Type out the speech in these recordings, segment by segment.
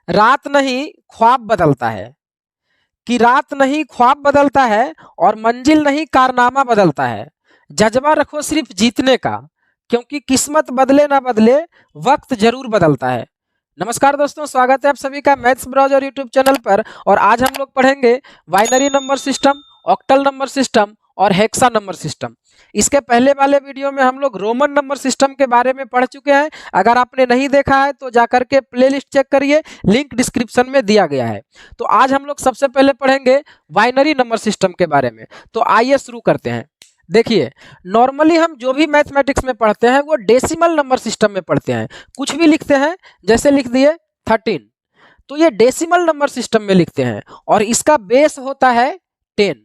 रात नहीं ख्वाब बदलता है, कि रात नहीं ख्वाब बदलता है और मंजिल नहीं कारनामा बदलता है। जज्बा रखो सिर्फ जीतने का, क्योंकि किस्मत बदले ना बदले वक्त जरूर बदलता है। नमस्कार दोस्तों, स्वागत है आप सभी का मैथ्स ब्राउज़र यूट्यूब चैनल पर। और आज हम लोग पढ़ेंगे binary number system, octal number system और हेक्सा नंबर सिस्टम। इसके पहले वाले वीडियो में हम लोग रोमन नंबर सिस्टम के बारे में पढ़ चुके हैं। अगर आपने नहीं देखा है तो जाकर के प्लेलिस्ट चेक करिए, लिंक डिस्क्रिप्शन में दिया गया है। तो आज हम लोग सबसे पहले पढ़ेंगे बाइनरी नंबर सिस्टम के बारे में। तो आइए शुरू करते हैं। देखिए, नॉर्मली हम जो भी मैथमेटिक्स में पढ़ते हैं वो डेसिमल नंबर सिस्टम में पढ़ते हैं। कुछ भी लिखते हैं, जैसे लिख दिए 13, तो ये डेसिमल नंबर सिस्टम में लिखते हैं और इसका बेस होता है 10,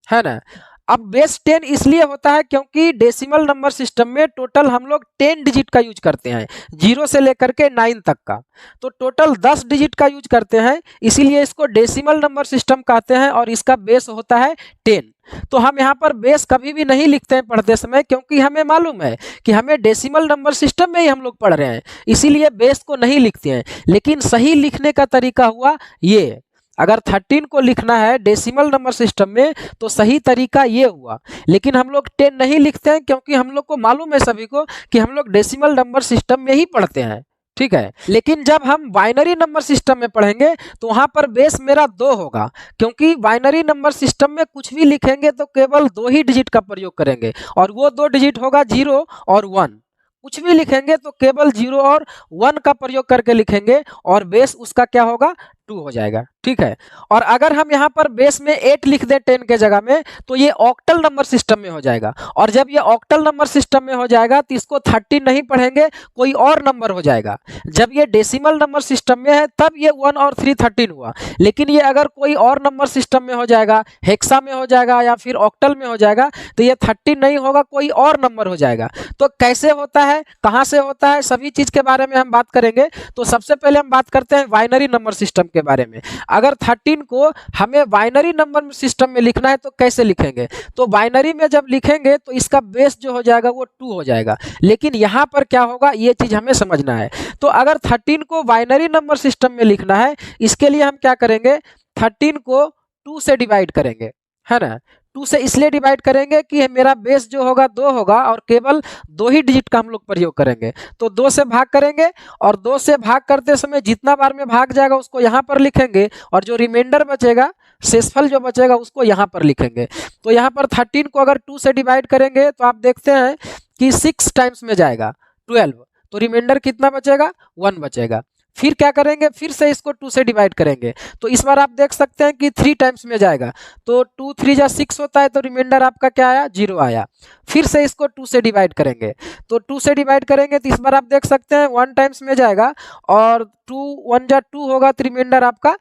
है ना। अब बेस 10 इसलिए होता है क्योंकि डेसिमल नंबर सिस्टम में टोटल हम लोग 10 डिजिट का यूज करते हैं, 0 से लेकर के 9 तक का। तो टोटल 10 डिजिट का यूज करते हैं, इसीलिए इसको डेसिमल नंबर सिस्टम कहते हैं और इसका बेस होता है 10। तो हम यहाँ पर बेस कभी भी नहीं लिखते हैं पढ़ते समय, क्योंकि हमें मालूम है कि हमें डेसिमल नंबर सिस्टम में ही हम लोग पढ़ रहे हैं, इसीलिए बेस को नहीं लिखते हैं। लेकिन सही लिखने का तरीका हुआ ये, अगर 13 को लिखना है डेसिमल नंबर सिस्टम में तो सही तरीका ये हुआ। लेकिन हम लोग 10 नहीं लिखते हैं क्योंकि हम लोग को मालूम है सभी को कि हम लोग डेसिमल नंबर सिस्टम में ही पढ़ते हैं, ठीक है। लेकिन जब हम बाइनरी नंबर सिस्टम में पढ़ेंगे तो वहां पर बेस मेरा 2 होगा, क्योंकि बाइनरी नंबर सिस्टम में कुछ भी लिखेंगे तो केवल 2 ही डिजिट का प्रयोग करेंगे और वो 2 डिजिट होगा 0 और 1। कुछ भी लिखेंगे तो केवल 0 और 1 का प्रयोग करके लिखेंगे और बेस उसका क्या होगा, 2 हो जाएगा, ठीक है। और अगर हम यहाँ पर बेस में 8 लिख दें 10 के जगह में तो ये ऑक्टल नंबर सिस्टम में हो जाएगा। और जब ये ऑक्टल नंबर सिस्टम में हो जाएगा तो इसको 13 नहीं पढ़ेंगे, कोई और नंबर हो जाएगा। जब ये डेसिमल नंबर सिस्टम में है तब ये 1 और 3 13 हुआ, लेकिन ये अगर कोई और नंबर सिस्टम में हो जाएगा, हेक्सा में हो जाएगा या फिर ऑक्टल में हो जाएगा तो ये 13 नहीं होगा, कोई और नंबर हो जाएगा। तो कैसे होता है, कहाँ से होता है, सभी चीज के बारे में हम बात करेंगे। तो सबसे पहले हम बात करते हैं बाइनरी नंबर सिस्टम के बारे में। अगर 13 को हमें बाइनरी नंबर सिस्टम में लिखना है तो कैसे लिखेंगे, तो बाइनरी में जब लिखेंगे तो इसका बेस जो हो जाएगा वो 2 हो जाएगा। लेकिन यहाँ पर क्या होगा ये चीज हमें समझना है। तो अगर 13 को बाइनरी नंबर सिस्टम में लिखना है, इसके लिए हम क्या करेंगे, 13 को 2 से डिवाइड करेंगे, है ना। 2 से इसलिए डिवाइड करेंगे कि मेरा बेस जो होगा 2 होगा और केवल 2 ही डिजिट का हम लोग प्रयोग करेंगे। तो 2 से भाग करेंगे और 2 से भाग करते समय जितना बार में भाग जाएगा उसको यहाँ पर लिखेंगे और जो रिमाइंडर बचेगा, शेषफल जो बचेगा उसको यहाँ पर लिखेंगे। तो यहाँ पर 13 को अगर 2 से डिवाइड करेंगे तो आप देखते हैं कि 6 टाइम्स में जाएगा 12, तो रिमाइंडर कितना बचेगा, 1 बचेगा। फिर क्या करेंगे, फिर से इसको 2 से डिवाइड करेंगे तो इस बार आप देख सकते हैं कि 3 टाइम्स में जाएगा, तो 2 3 जा 6 होता है, तो रिमाइंडर आपका क्या आया, 0 आया। फिर से इसको 2 से डिवाइड करेंगे, तो 2 से डिवाइड करेंगे तो इस बार आप देख सकते हैं 1 टाइम्स में जाएगा और 2 1 जा 2 होगा, तो रिमाइंडर आपका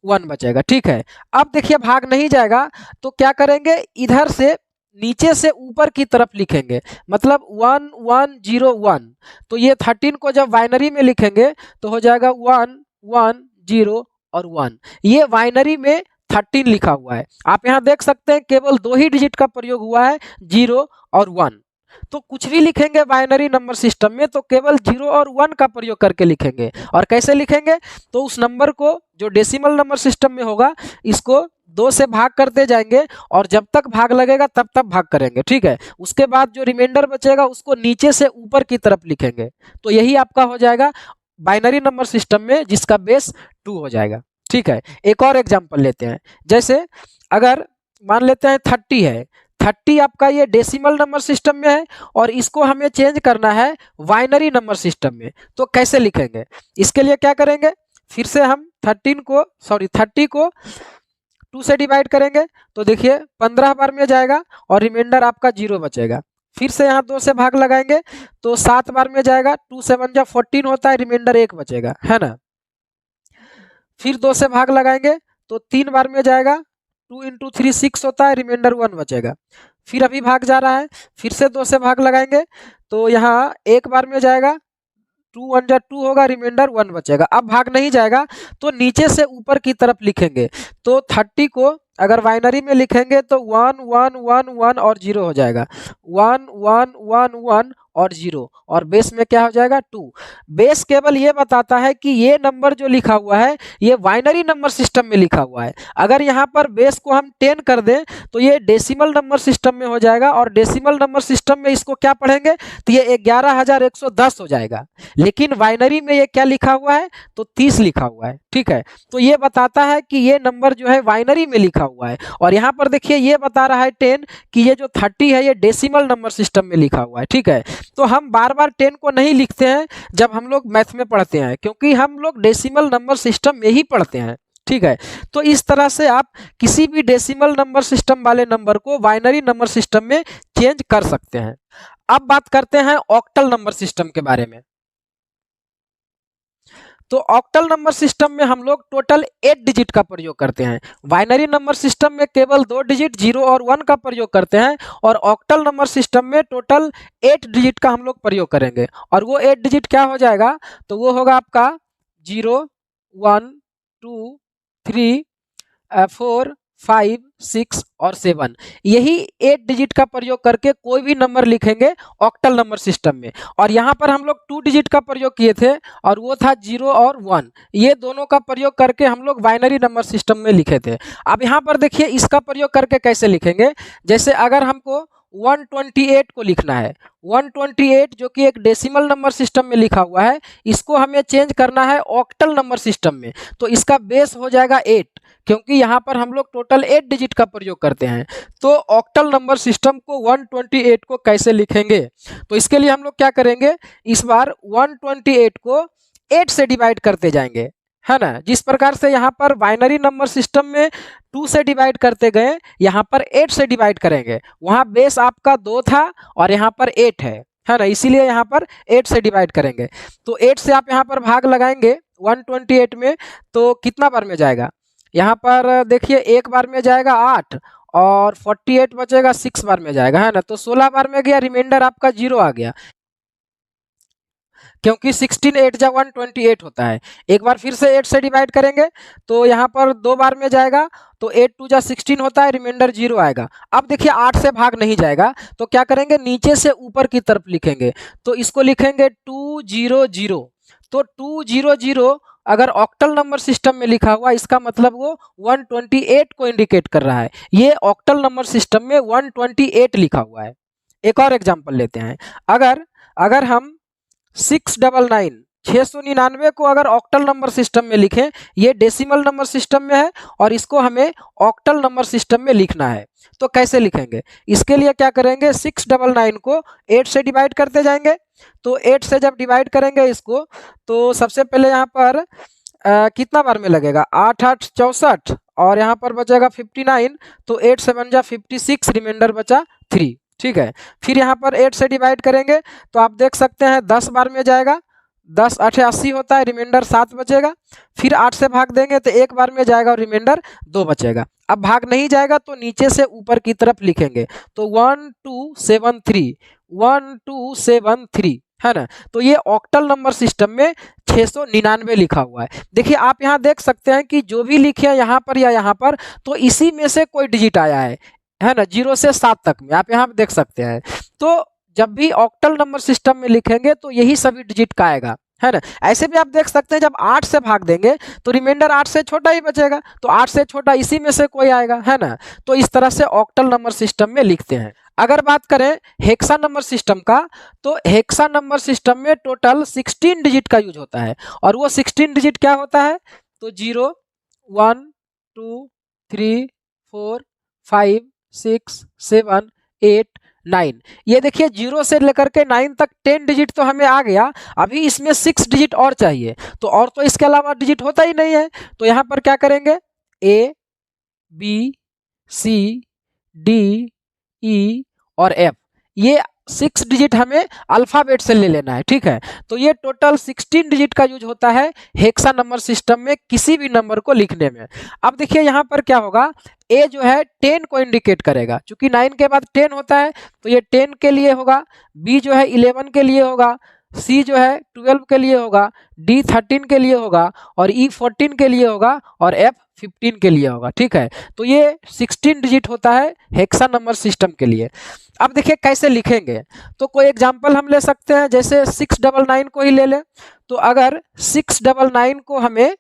1 बचेगा, ठीक है। अब देखिए भाग नहीं जाएगा तो क्या करेंगे, इधर से नीचे से ऊपर की तरफ लिखेंगे, मतलब 1 1 0 1। तो ये 13 को जब बाइनरी में लिखेंगे तो हो जाएगा 1 1 0 और 1। ये बाइनरी में 13 लिखा हुआ है। आप यहाँ देख सकते हैं केवल 2 ही डिजिट का प्रयोग हुआ है, 0 और 1। तो कुछ भी लिखेंगे बाइनरी नंबर सिस्टम में तो केवल 0 और 1 का प्रयोग करके लिखेंगे। और कैसे लिखेंगे, तो उस नंबर को जो डेसिमल नंबर सिस्टम में होगा इसको 2 से भाग करते जाएंगे और जब तक भाग लगेगा तब तक भाग करेंगे, ठीक है। उसके बाद जो रिमाइंडर बचेगा उसको नीचे से ऊपर की तरफ लिखेंगे। तो यही आपका हो जाएगा बाइनरी नंबर सिस्टम में जिसका बेस 2 हो जाएगा, ठीक है। एक और एग्जांपल लेते हैं, जैसे अगर मान लेते हैं 30 है, 30 आपका ये डेसिमल नंबर सिस्टम में है और इसको हमें चेंज करना है बाइनरी नंबर सिस्टम में। तो कैसे लिखेंगे, इसके लिए क्या करेंगे, फिर से हम 30 को 2 से डिवाइड करेंगे तो देखिए 15 बार में जाएगा और रिमाइंडर आपका 0 बचेगा। फिर से यहाँ 2 से भाग लगाएंगे तो 7 बार में जाएगा, 2 7 जा 14 होता है, रिमाइंडर 1 बचेगा, है ना। फिर 2 से भाग लगाएंगे तो 3 बार में जाएगा, 2 इंटू 3 6 होता है, रिमाइंडर 1 बचेगा। फिर अभी भाग जा रहा है, फिर से 2 से भाग लगाएंगे तो यहाँ 1 बार में जाएगा, 2 1 जा 2 होगा, रिमाइंडर 1 बचेगा। अब भाग नहीं जाएगा तो नीचे से ऊपर की तरफ लिखेंगे। तो 30 को अगर बाइनरी में लिखेंगे तो 1 1 1 1 और 0 हो जाएगा, 1 1 1 1 और 0 और बेस में क्या हो जाएगा 2। बेस केवल ये बताता है कि ये नंबर जो लिखा हुआ है ये बाइनरी नंबर सिस्टम में लिखा हुआ है। अगर यहाँ पर बेस को हम 10 कर दें तो ये डेसिमल नंबर सिस्टम में हो जाएगा और डेसिमल नंबर सिस्टम में इसको क्या पढ़ेंगे तो ये 11,110 हो जाएगा। लेकिन बाइनरी में ये क्या लिखा हुआ है तो 30 लिखा हुआ है। ठीक है, तो ये बताता है कि ये नंबर जो है बाइनरी में लिखा हुआ है। और यहाँ पर देखिए ये बता रहा है 10 कि ये जो 30 है ये डेसिमल नंबर सिस्टम में लिखा हुआ है। ठीक है, तो हम बार बार 10 को नहीं लिखते हैं जब हम लोग मैथ में पढ़ते हैं, क्योंकि हम लोग डेसिमल नंबर सिस्टम में ही पढ़ते हैं। ठीक है, तो इस तरह से आप किसी भी डेसिमल नंबर सिस्टम वाले नंबर को बाइनरी नंबर सिस्टम में चेंज कर सकते हैं। अब बात करते हैं ऑक्टल नंबर सिस्टम के बारे में। तो ऑक्टल नंबर सिस्टम में हम लोग टोटल 8 डिजिट का प्रयोग करते हैं। बाइनरी नंबर सिस्टम में केवल 2 डिजिट 0 और 1 का प्रयोग करते हैं और ऑक्टल नंबर सिस्टम में टोटल 8 डिजिट का हम लोग प्रयोग करेंगे। और वो 8 डिजिट क्या हो जाएगा तो वो होगा आपका 0 1 2 3 4 5 6 और 7। यही 8 डिजिट का प्रयोग करके कोई भी नंबर लिखेंगे ऑक्टल नंबर सिस्टम में। और यहाँ पर हम लोग 2 डिजिट का प्रयोग किए थे और वो था 0 और 1। ये दोनों का प्रयोग करके हम लोग बाइनरी नंबर सिस्टम में लिखे थे। अब यहाँ पर देखिए इसका प्रयोग करके कैसे लिखेंगे। जैसे अगर हमको 128 को लिखना है, 128 जो कि एक डेसिमल नंबर सिस्टम में लिखा हुआ है, इसको हमें चेंज करना है ऑक्टल नंबर सिस्टम में। तो इसका बेस हो जाएगा 8, क्योंकि यहाँ पर हम लोग टोटल 8 डिजिट का प्रयोग करते हैं। तो ऑक्टल नंबर सिस्टम को 128 को कैसे लिखेंगे, तो इसके लिए हम लोग क्या करेंगे, इस बार 128 को 8 से डिवाइड करते जाएंगे, है ना। जिस प्रकार से यहाँ पर बाइनरी नंबर सिस्टम में 2 से डिवाइड करते गए, यहाँ पर 8 से डिवाइड करेंगे। वहाँ बेस आपका 2 था और यहाँ पर 8 है ना, इसीलिए यहाँ पर 8 से डिवाइड करेंगे। तो 8 से आप यहाँ पर भाग लगाएंगे 128 में, तो कितना बार में जाएगा, यहाँ पर देखिए एक बार में जाएगा 8 और 48 बचेगा 6 बार में जाएगा, है ना। तो 16 बार में गया, रिमाइंडर आपका 0 आ गया, क्योंकि 16 8 जा 128 होता है। एक बार फिर से 8 से डिवाइड करेंगे तो यहाँ पर 2 बार में जाएगा, तो 8 2 जा 16 होता है, रिमाइंडर 0 आएगा। अब देखिए 8 से भाग नहीं जाएगा, तो क्या करेंगे, नीचे से ऊपर की तरफ लिखेंगे, तो इसको लिखेंगे 200। तो 200 अगर ऑक्टल नंबर सिस्टम में लिखा हुआ, इसका मतलब वो 128 को इंडिकेट कर रहा है। ये ऑक्टल नंबर सिस्टम में 128 लिखा हुआ है। एक और एग्जांपल लेते हैं। अगर हम 699 को अगर ऑक्टल नंबर सिस्टम में लिखें, ये डेसिमल नंबर सिस्टम में है और इसको हमें ऑक्टल नंबर सिस्टम में लिखना है, तो कैसे लिखेंगे। इसके लिए क्या करेंगे, 699 को 8 से डिवाइड करते जाएंगे। तो 8 से जब डिवाइड करेंगे इसको, तो सबसे पहले यहाँ पर कितना बार में लगेगा, 8 8 64 और यहाँ पर बचेगा 59, तो 8 7 जा 56, रिमाइंडर बचा 3। ठीक है, फिर यहाँ पर 8 से डिवाइड करेंगे तो आप देख सकते हैं 10 बार में जाएगा, 10 8 80 होता है, रिमाइंडर 7 बचेगा। फिर 8 से भाग देंगे तो एक बार में जाएगा और रिमाइंडर 2 बचेगा। अब भाग नहीं जाएगा तो नीचे से ऊपर की तरफ लिखेंगे, तो 1273 है ना। तो ये ऑक्टल नंबर सिस्टम में 699 लिखा हुआ है। देखिए आप यहाँ देख सकते हैं कि जो भी लिखे हैं यहाँ पर या यहाँ पर, तो इसी में से कोई डिजिट आया है ना, 0 से 7 तक में आप यहाँ देख सकते हैं। तो जब भी ऑक्टल नंबर सिस्टम में लिखेंगे तो यही सभी डिजिट का आएगा, है ना। ऐसे भी आप देख सकते हैं जब 8 से भाग देंगे तो रिमाइंडर 8 से छोटा ही बचेगा, तो 8 से छोटा इसी में से कोई आएगा, है ना। तो इस तरह से ऑक्टल नंबर सिस्टम में लिखते हैं। अगर बात करें हेक्सा नंबर सिस्टम का, तो हेक्सा नंबर सिस्टम में टोटल 16 डिजिट का यूज होता है। और वो 16 डिजिट क्या होता है, तो 0 1 2 3 4 5 6 7 8 9। ये देखिए 0 से लेकर के 9 तक 10 डिजिट तो हमें आ गया। अभी इसमें 6 डिजिट और चाहिए, तो इसके अलावा डिजिट होता ही नहीं है। तो यहाँ पर क्या करेंगे, A B C D E और F, ये 6 डिजिट हमें अल्फाबेट से ले लेना है। ठीक है, तो ये टोटल 16 डिजिट का यूज होता है हेक्सा नंबर सिस्टम में किसी भी नंबर को लिखने में। अब देखिए यहाँ पर क्या होगा, ए जो है 10 को इंडिकेट करेगा, क्योंकि 9 के बाद 10 होता है, तो ये 10 के लिए होगा। बी जो है 11 के लिए होगा। सी जो है 12 के लिए होगा, डी 13 के लिए होगा, और ई 14 के लिए होगा, और एफ 15 के लिए होगा। ठीक है, तो ये 16 डिजिट होता है हेक्सा नंबर सिस्टम के लिए। अब देखिए कैसे लिखेंगे, तो कोई एग्जांपल हम ले सकते हैं, जैसे 699 को ही ले लें। तो अगर 699 को हमें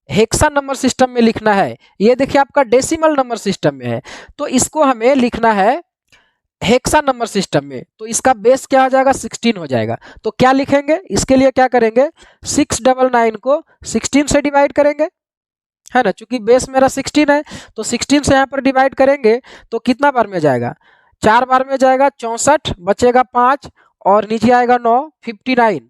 हेक्सा नंबर सिस्टम में लिखना है, ये देखिए आपका डेसिमल नंबर सिस्टम में है, तो इसको हमें लिखना है हेक्सा नंबर सिस्टम में, तो इसका बेस क्या हो जाएगा, 16 हो जाएगा। तो क्या लिखेंगे, इसके लिए क्या करेंगे, 699 को 16 से डिवाइड करेंगे, है ना, चूंकि बेस मेरा 16 है, तो 16 से यहाँ पर डिवाइड करेंगे तो कितना बार में जाएगा, 4 बार में जाएगा, 64 बचेगा 5, और नीचे आएगा 9, 59,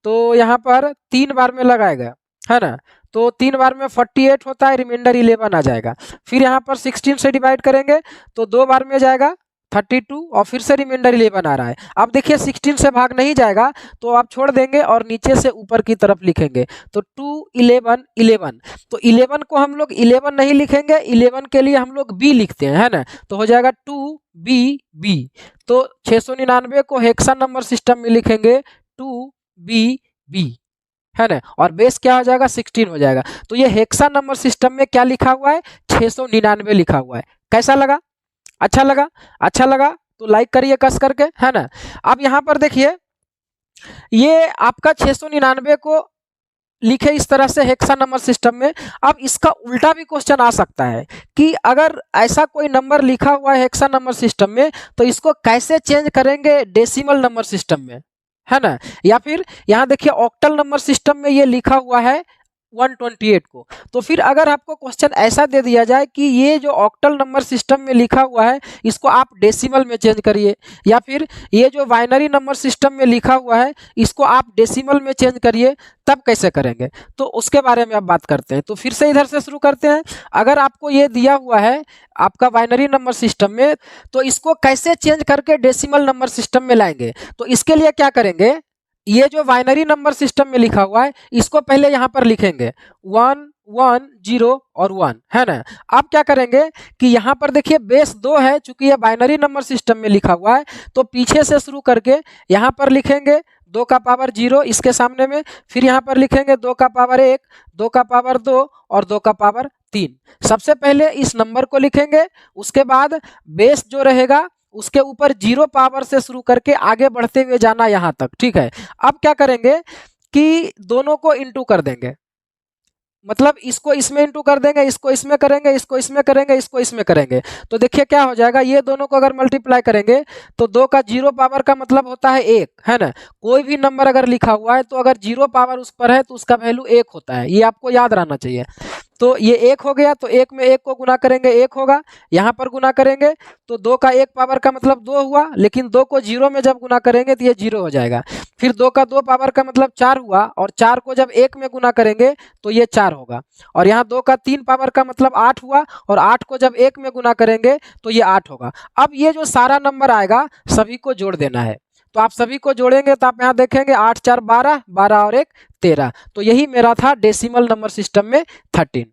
तो यहाँ पर 3 बार में लगाएगा, है ना, तो 3 बार में 48 होता है, रिमाइंडर 11 आ जाएगा। फिर यहाँ पर 16 से डिवाइड करेंगे तो 2 बार में जाएगा 32, और फिर से रिमाइंडर 11 आ रहा है। अब देखिए 16 से भाग नहीं जाएगा तो आप छोड़ देंगे और नीचे से ऊपर की तरफ लिखेंगे, तो 2 11 11, तो 11 को हम लोग 11 नहीं लिखेंगे, 11 के लिए हम लोग बी लिखते हैं, है ना, तो हो जाएगा 2 बी बी। तो 699 को हेक्सा नंबर सिस्टम में लिखेंगे 2 बी बी, है ना, और बेस क्या हो जाएगा, 16 हो जाएगा। तो ये हेक्सा नंबर सिस्टम में क्या लिखा हुआ है, 699 लिखा हुआ है। कैसा लगा, अच्छा लगा, अच्छा लगा तो लाइक करिए कस करके, है ना। अब यहाँ पर देखिए ये आपका 699 को लिखे इस तरह से हेक्सा नंबर सिस्टम में। अब इसका उल्टा भी क्वेश्चन आ सकता है कि अगर ऐसा कोई नंबर लिखा हुआ है हेक्सा नंबर सिस्टम में तो इसको कैसे चेंज करेंगे डेसिमल नंबर सिस्टम में, है ना। या फिर यहाँ देखिए ऑक्टल नंबर सिस्टम में ये लिखा हुआ है 128 को, तो फिर अगर आपको क्वेश्चन ऐसा दे दिया जाए कि ये जो ऑक्टल नंबर सिस्टम में लिखा हुआ है इसको आप डेसिमल में चेंज करिए, या फिर ये जो बाइनरी नंबर सिस्टम में लिखा हुआ है इसको आप डेसिमल में चेंज करिए, तब कैसे करेंगे, तो उसके बारे में आप बात करते हैं। तो फिर से इधर से शुरू करते हैं। अगर आपको ये दिया हुआ है आपका बाइनरी नंबर सिस्टम में, तो इसको कैसे चेंज करके डेसिमल नंबर सिस्टम में लाएंगे, तो इसके लिए क्या करेंगे, ये जो बाइनरी नंबर सिस्टम में लिखा हुआ है इसको पहले यहाँ पर लिखेंगे 1 1 0 और 1, है ना। अब क्या करेंगे कि यहाँ पर देखिए बेस 2 है, चूंकि ये बाइनरी नंबर सिस्टम में लिखा हुआ है, तो पीछे से शुरू करके यहाँ पर लिखेंगे 2 का पावर 0 इसके सामने में, फिर यहाँ पर लिखेंगे 2 का पावर 1, 2 का पावर 2 और 2 का पावर 3। सबसे पहले इस नंबर को लिखेंगे, उसके बाद बेस जो रहेगा उसके ऊपर 0 पावर से शुरू करके आगे बढ़ते हुए जाना यहाँ तक। ठीक है, अब क्या करेंगे कि दोनों को इंटू कर देंगे, मतलब इसको इसमें इंटू कर देंगे, इसको इसमें करेंगे, इसको इसमें करेंगे, इसको इसमें करेंगे, तो देखिए क्या हो जाएगा, ये दोनों को अगर मल्टीप्लाई करेंगे तो 2 का 0 पावर का मतलब होता है 1, है ना। कोई भी नंबर अगर लिखा हुआ है तो अगर 0 पावर उस पर है तो उसका वैल्यू 1 होता है, ये आपको याद रहना चाहिए। तो ये 1 हो गया, तो 1 में 1 को गुना करेंगे 1 होगा, यहाँ पर गुना करेंगे तो 2 का 1 पावर का मतलब 2 हुआ, लेकिन 2 को 0 में जब गुना करेंगे तो ये 0 हो जाएगा। फिर 2 का 2 पावर का मतलब 4 हुआ, और 4 को जब 1 में गुना करेंगे तो ये 4 होगा, और यहाँ 2 का 3 पावर का मतलब 8 हुआ, और 8 को जब 1 में गुना करेंगे तो ये 8 होगा। अब ये जो सारा नंबर आएगा सभी को जोड़ देना है, तो आप सभी को जोड़ेंगे तो आप यहाँ देखेंगे 8 4 12, 12 और 1 13, तो यही मेरा था डेसिमल नंबर सिस्टम में 13।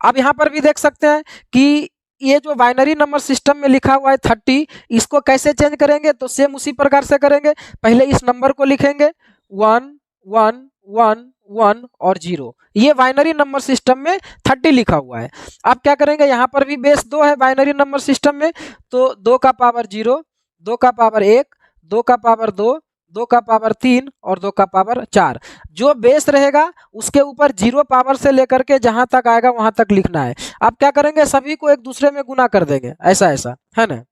अब यहाँ पर भी देख सकते हैं कि ये जो बाइनरी नंबर सिस्टम में लिखा हुआ है 30, इसको कैसे चेंज करेंगे, तो सेम उसी प्रकार से करेंगे। पहले इस नंबर को लिखेंगे 1 1 1 1 और 0, ये बाइनरी नंबर सिस्टम में 30 लिखा हुआ है। अब क्या करेंगे, यहाँ पर भी बेस 2 है बाइनरी नंबर सिस्टम में, तो 2 का पावर 0, 2 का पावर 1, 2 का पावर 2, 2 का पावर 3 और 2 का पावर 4। जो बेस रहेगा उसके ऊपर 0 पावर से लेकर के जहां तक आएगा वहां तक लिखना है। अब क्या करेंगे, सभी को एक दूसरे में गुना कर देंगे, ऐसा ऐसा, है ना।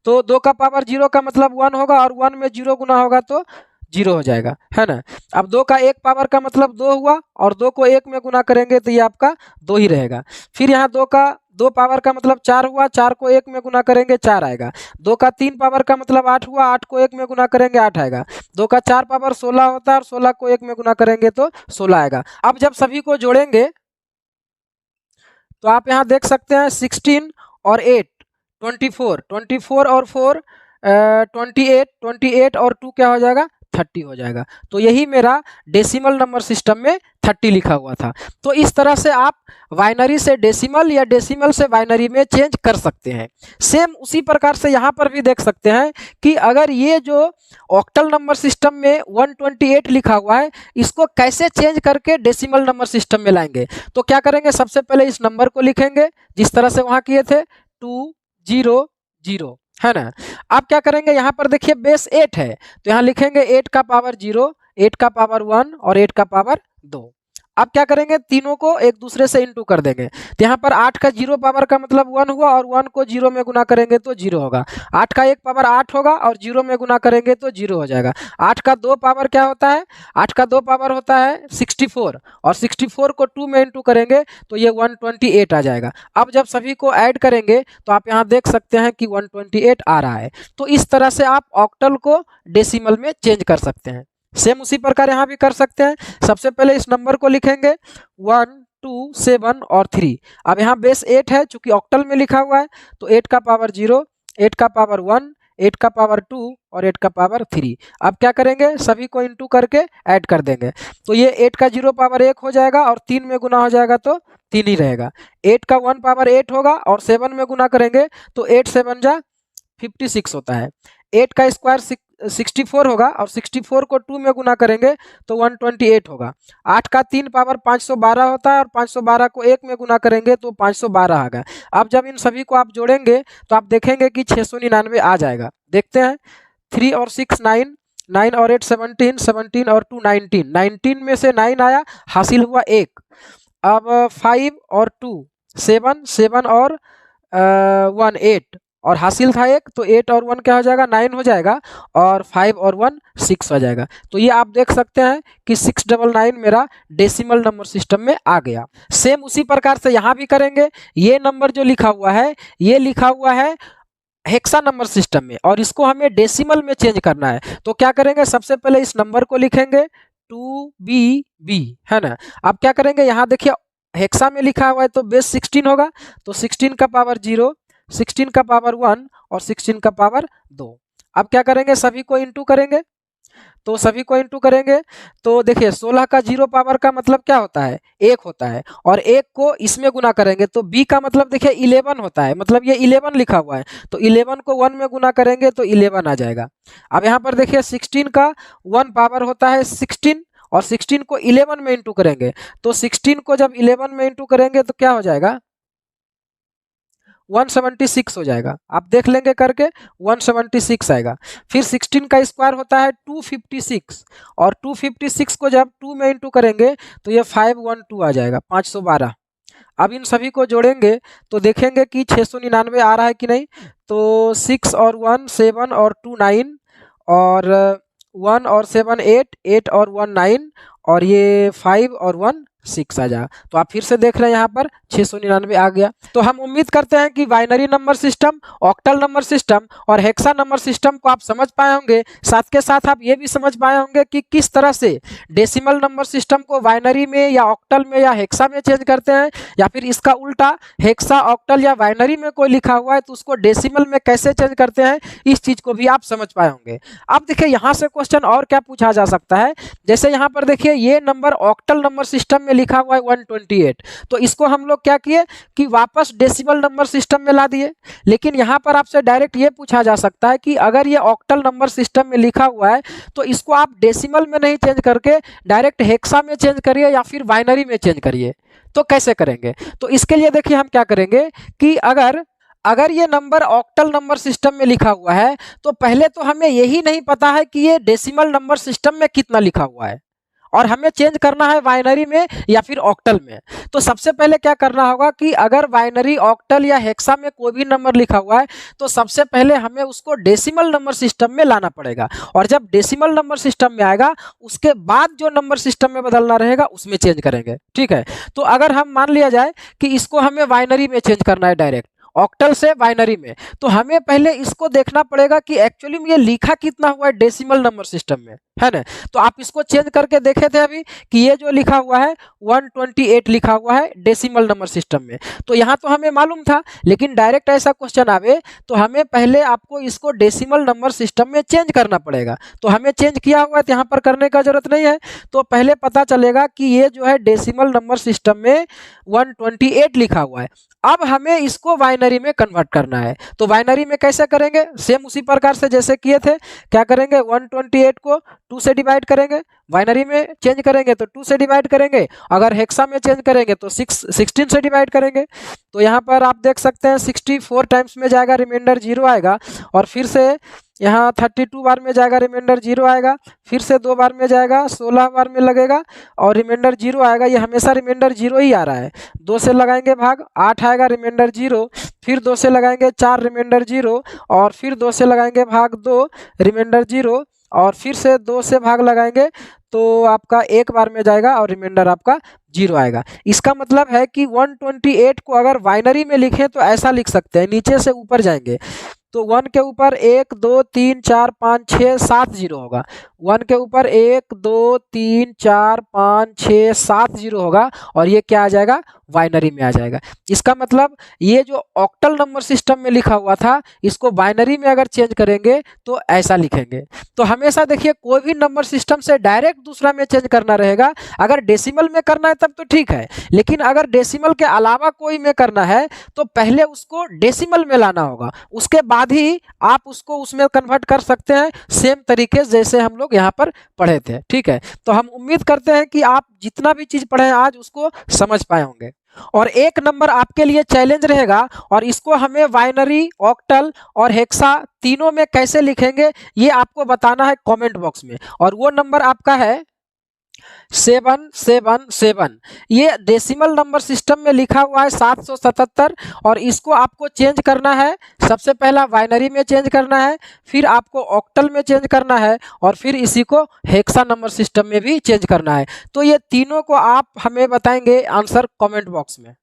तो 2 का पावर 0 का मतलब 1 होगा, और 1 में 0 गुना होगा तो 0 हो जाएगा, है ना। अब 2 का 1 पावर का मतलब 2 हुआ, और 2 को 1 में गुना करेंगे तो ये आपका 2 ही रहेगा। फिर यहाँ 2 का 2 पावर का मतलब 4 हुआ, 4 को 1 में गुना करेंगे 4 आएगा। 2 का 3 पावर का मतलब 8 हुआ, 8 को 1 में गुना करेंगे 8 आएगा। 2 का 4 पावर 16 होता है, और 16 को 1 में गुना करेंगे तो 16 आएगा। अब जब सभी को जोड़ेंगे तो आप यहाँ देख सकते हैं 16 और 8 24, 24 और 4 28, 28 और 2 क्या हो जाएगा 30 हो जाएगा। तो यही मेरा डेसिमल नंबर सिस्टम में 30 लिखा हुआ था। तो इस तरह से आप बाइनरी से डेसिमल या डेसिमल से बाइनरी में चेंज कर सकते हैं। सेम उसी प्रकार से यहाँ पर भी देख सकते हैं कि अगर ये जो ऑक्टल नंबर सिस्टम में 128 लिखा हुआ है, इसको कैसे चेंज करके डेसिमल नंबर सिस्टम में लाएंगे। तो क्या करेंगे, सबसे पहले इस नंबर को लिखेंगे जिस तरह से वहाँ किए थे 200, है ना। अब क्या करेंगे, यहाँ पर देखिए बेस 8 है, तो यहाँ लिखेंगे 8 का पावर 0, 8 का पावर 1 और 8 का पावर 2। अब क्या करेंगे, तीनों को एक दूसरे से इंटू कर देंगे। तो यहाँ पर 8 का 0 पावर का मतलब 1 हुआ और 1 को 0 में गुना करेंगे तो 0 होगा। 8 का 1 पावर 8 होगा और 0 में गुना करेंगे तो 0 हो जाएगा। 8 का 2 पावर क्या होता है, 8 का 2 पावर होता है 64 और 64 को 2 में इंटू करेंगे तो ये 128 आ जाएगा। अब जब सभी को ऐड करेंगे तो आप यहाँ देख सकते हैं कि 128 आ रहा है। तो इस तरह से आप ऑक्टल को डेसिमल में चेंज कर सकते हैं। सेम उसी प्रकार यहाँ भी कर सकते हैं। सबसे पहले इस नंबर को लिखेंगे 1, 2, 7 और 3। अब यहाँ बेस 8 है, चूंकि ऑक्टल में लिखा हुआ है तो 8 का पावर 0, 8 का पावर 1, 8 का पावर 2 और 8 का पावर 3। अब क्या करेंगे, सभी को इंटू करके ऐड कर देंगे। तो ये 8 का 0 पावर 1 हो जाएगा और 3 में गुना हो जाएगा तो 3 ही रहेगा। 8 का 1 पावर 8 होगा और 7 में गुना करेंगे तो 8 7 जा 56 होता है। 8 का स्क्वायर 64 होगा और 64 को 2 में गुना करेंगे तो 128 होगा। 8 का 3 पावर 512 होता है और 512 को 1 में गुना करेंगे तो 512 आ गया। अब जब इन सभी को आप जोड़ेंगे तो आप देखेंगे कि 699 आ जाएगा। देखते हैं, 3 और 6 9, 9 और 8 17, 17 और 2 19, 19 में से 9 आया, हासिल हुआ 1। अब 5 और 2 7, 7 और 1 8 और हासिल था 1, तो 8 और 1 क्या हो जाएगा, 9 हो जाएगा और 5 और 1 6 हो जाएगा। तो ये आप देख सकते हैं कि 699 मेरा डेसिमल नंबर सिस्टम में आ गया। सेम उसी प्रकार से यहाँ भी करेंगे। ये नंबर जो लिखा हुआ है, ये लिखा हुआ है हेक्सा नंबर सिस्टम में और इसको हमें डेसिमल में चेंज करना है। तो क्या करेंगे, सबसे पहले इस नंबर को लिखेंगे 2BB, है ना। अब क्या करेंगे, यहाँ देखिए हेक्सा में लिखा हुआ है तो बेस 16 होगा, तो 16 का पावर 0, 16 का पावर 1 और 16 का पावर 2। अब क्या करेंगे, सभी को इंटू करेंगे। तो सभी को इंटू करेंगे तो देखिए 16 का 0 पावर का मतलब क्या होता है, 1 होता है और 1 को इसमें गुना करेंगे तो b का मतलब देखिए 11 होता है, मतलब ये 11 लिखा हुआ है तो 11 को 1 में गुना करेंगे तो 11 आ जाएगा। अब यहाँ पर देखिए 16 का 1 पावर होता है 16 और 16 को 11 में इंटू करेंगे तो 16 को जब 11 में इंटू करेंगे तो क्या हो जाएगा, 176 हो जाएगा। आप देख लेंगे करके 176 आएगा। फिर 16 का स्क्वायर होता है 256 और 256 को जब 2 में इंटू करेंगे तो ये 512 आ जाएगा, 512। अब इन सभी को जोड़ेंगे तो देखेंगे कि 699 आ रहा है कि नहीं। तो 6 और 1 7 और 2 9 और 1 और 7 8, 8 और 1 9 और ये 5 और 1 6 आ जाएगा। तो आप फिर से देख रहे हैं यहाँ पर 699 आ गया। तो हम उम्मीद करते हैं कि binary number system, octal number system और हेक्सा नंबर सिस्टम को आप समझ पाए होंगे। साथ के साथ आप ये भी समझ पाए होंगे कि किस तरह से डेसिमल नंबर सिस्टम को बाइनरी में या ऑक्टल में या हेक्सा में चेंज करते हैं, या फिर इसका उल्टा हेक्सा ऑक्टल या बाइनरी में कोई लिखा हुआ है तो उसको डेसिमल में कैसे चेंज करते हैं, इस चीज को भी आप समझ पाए होंगे। अब देखिए यहाँ से क्वेश्चन और क्या पूछा जा सकता है। जैसे यहाँ पर देखिए ये नंबर ऑक्टल नंबर सिस्टम में लिखा हुआ है 128, तो इसको हम लोग क्या किए कि वापस डेसिमल नंबर सिस्टम में ला दिए। लेकिन यहाँ पर आपसे डायरेक्ट ये पूछा जा सकता है कि अगर ये ऑक्टल नंबर सिस्टम में लिखा हुआ है तो इसको आप डेसिमल में नहीं चेंज करके डायरेक्ट हेक्सा में चेंज करिए या फिर बाइनरी में चेंज करिए। तो कैसे करेंगे, तो इसके लिए देखिए हम क्या करेंगे कि अगर ये नंबर ऑक्टल नंबर सिस्टम में लिखा हुआ है तो पहले तो हमें यही नहीं पता है कि ये डेसिमल नंबर सिस्टम में कितना लिखा हुआ है और हमें चेंज करना है बाइनरी में या फिर ऑक्टल में। तो सबसे पहले क्या करना होगा कि अगर बाइनरी, ऑक्टल या हेक्सा में कोई भी नंबर लिखा हुआ है तो सबसे पहले हमें उसको डेसिमल नंबर सिस्टम में लाना पड़ेगा और जब डेसिमल नंबर सिस्टम में आएगा उसके बाद जो नंबर सिस्टम में बदलना रहेगा उसमें चेंज करेंगे। ठीक है, तो अगर हम मान लिया जाए कि इसको हमें बाइनरी में चेंज करना है डायरेक्ट ऑक्टल से बाइनरी में। तो हमें पहले इसको देखना पड़ेगा कि एक्चुअली में ये लिखा कितना हुआ है डेसिमल नंबर सिस्टम में, है ना। तो आप इसको चेंज करके देखे थे अभी कि ये जो लिखा हुआ है 128 लिखा हुआ है डेसिमल नंबर सिस्टम में। तो यहाँ तो हमें मालूम था, लेकिन डायरेक्ट ऐसा क्वेश्चन आवे तो हमें पहले आपको इसको डेसिमल नंबर सिस्टम में चेंज करना पड़ेगा। तो हमें चेंज किया हुआ है तो यहाँ पर करने का जरूरत नहीं है। तो पहले पता चलेगा कि ये जो है डेसिमल नंबर सिस्टम में 128 लिखा हुआ है। अब हमें इसको बाइनरी में कन्वर्ट करना है। तो बाइनरी में कैसे करेंगे, सेम उसी प्रकार से जैसे किए थे। क्या करेंगे, 128 को 2 से डिवाइड करेंगे, बाइनरी में चेंज करेंगे तो 2 से डिवाइड करेंगे, अगर हेक्सा में चेंज करेंगे तो 16 से डिवाइड करेंगे। तो यहाँ पर आप देख सकते हैं 64 टाइम्स में जाएगा, रिमाइंडर 0 आएगा, और फिर से यहाँ 32 बार में जाएगा, रिमाइंडर 0 आएगा, फिर से 2 बार में जाएगा, 16 बार में लगेगा और रिमाइंडर 0 आएगा। ये हमेशा रिमाइंडर 0 ही आ रहा है। 2 से लगाएंगे भाग, 8 आएगा, रिमाइंडर 0, फिर 2 से लगाएंगे 4, रिमाइंडर 0, और फिर 2 से लगाएंगे भाग 2, रिमाइंडर 0, और फिर से 2 से भाग लगाएंगे तो आपका 1 बार में जाएगा और रिमाइंडर आपका 0 आएगा। इसका मतलब है कि 128 को अगर बाइनरी में लिखें तो ऐसा लिख सकते हैं, नीचे से ऊपर जाएंगे तो 1 के ऊपर 1 2 3 4 5 6 7 0 होगा। 1 के ऊपर 1 2 3 4 5 6 7 0 होगा, और ये क्या आ जाएगा, बाइनरी में आ जाएगा। इसका मतलब ये जो ऑक्टल नंबर सिस्टम में लिखा हुआ था, इसको बाइनरी में अगर चेंज करेंगे तो ऐसा लिखेंगे। तो हमेशा देखिए कोई भी नंबर सिस्टम से डायरेक्ट दूसरा में चेंज करना रहेगा। अगर डेसिमल में करना है तब तो ठीक है, लेकिन अगर डेसिमल के अलावा कोई में करना है तो पहले उसको डेसिमल में लाना होगा, उसके बाद ही आप उसको उसमें कन्वर्ट कर सकते हैं, सेम तरीके जैसे हम लोग यहाँ पर पढ़े थे। ठीक है, तो हम उम्मीद करते हैं कि आप जितना भी चीज पढ़े आज उसको समझ पाए होंगे। और एक नंबर आपके लिए चैलेंज रहेगा, और इसको हमें बाइनरी, ऑक्टल और हेक्सा तीनों में कैसे लिखेंगे ये आपको बताना है कमेंट बॉक्स में। और वो नंबर आपका है 777। ये डेसिमल नंबर सिस्टम में लिखा हुआ है 777, और इसको आपको चेंज करना है। सबसे पहला बाइनरी में चेंज करना है, फिर आपको ऑक्टल में चेंज करना है, और फिर इसी को हेक्सा नंबर सिस्टम में भी चेंज करना है। तो ये तीनों को आप हमें बताएंगे आंसर कमेंट बॉक्स में।